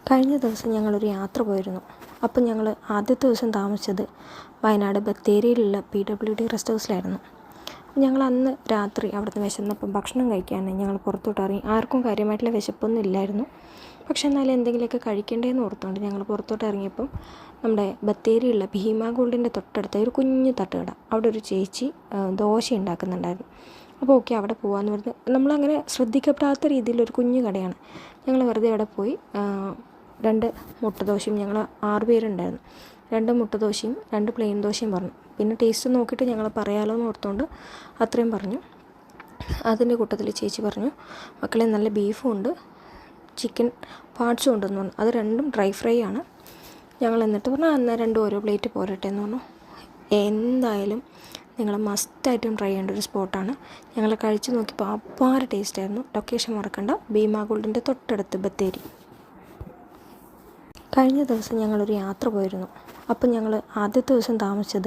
കഴിഞ്ഞ ദിവസം ഞങ്ങളൊരു യാത്ര പോയിരുന്നു. അപ്പം ഞങ്ങൾ ആദ്യത്തെ ദിവസം താമസിച്ചത് വയനാട് ബത്തേരിയിലുള്ള PWD റെസ്റ്റ് ഹൗസിലായിരുന്നു. ഞങ്ങൾ അന്ന് രാത്രി അവിടുന്ന് വിശന്നപ്പം ഭക്ഷണം കഴിക്കാൻ ഞങ്ങൾ പുറത്തോട്ട് ഇറങ്ങി. ആർക്കും കാര്യമായിട്ടുള്ള വിശപ്പൊന്നും ഇല്ലായിരുന്നു. പക്ഷെ എന്നാലും എന്തെങ്കിലുമൊക്കെ കഴിക്കേണ്ടതെന്ന് ഓർത്തുകൊണ്ട് ഞങ്ങൾ പുറത്തോട്ട് ഇറങ്ങിയപ്പം നമ്മുടെ ബത്തേരിയുള്ള ഭീമ ഗോൾഡിൻ്റെ തൊട്ടടുത്ത ഒരു കുഞ്ഞു തട്ടുകട, അവിടെ ഒരു ചേച്ചി ദോശ ഉണ്ടാക്കുന്നുണ്ടായിരുന്നു. അപ്പോൾ ഓക്കെ, അവിടെ പോകാമെന്ന് പറഞ്ഞ് നമ്മളങ്ങനെ ശ്രദ്ധിക്കപ്പെടാത്ത രീതിയിലൊരു കുഞ്ഞു കടയാണ്. ഞങ്ങൾ വെറുതെ അവിടെ പോയി 2 മുട്ട ദോശയും, ഞങ്ങൾ 6 പേരുണ്ടായിരുന്നു, 2 മുട്ട ദോശയും 2 പ്ലെയിൻ ദോശയും പറഞ്ഞു. പിന്നെ ടേസ്റ്റ് നോക്കിയിട്ട് ഞങ്ങൾ പറയാമല്ലോ എന്ന് ഓർത്തുകൊണ്ട് അത്രയും പറഞ്ഞു. അതിൻ്റെ കൂട്ടത്തിൽ ചേച്ചി പറഞ്ഞു, മക്കളെ നല്ല ബീഫും ഉണ്ട്, ചിക്കൻ പാർട്സും ഉണ്ടെന്ന് പറഞ്ഞു. അത് 2ഉം ഡ്രൈ ഫ്രൈ ആണ്. ഞങ്ങൾ എന്നിട്ട് പറഞ്ഞു എന്നാൽ 2 ഓരോ പ്ലേറ്റ് പോരട്ടെ എന്ന് പറഞ്ഞു. എന്തായാലും നിങ്ങൾ മസ്റ്റായിട്ടും ട്രൈ ചെയ്യേണ്ട ഒരു സ്പോട്ടാണ്. ഞങ്ങൾ കഴിച്ച് നോക്കിയപ്പോൾ അപാര ടേസ്റ്റായിരുന്നു. ലൊക്കേഷൻ മറക്കണ്ട, ഭീമ ഗോൾഡിൻ്റെ തൊട്ടടുത്ത് ബത്തേരി. കഴിഞ്ഞ ദിവസം ഞങ്ങളൊരു യാത്ര പോയിരുന്നു. അപ്പം ഞങ്ങൾ ആദ്യത്തെ ദിവസം താമസിച്ചത്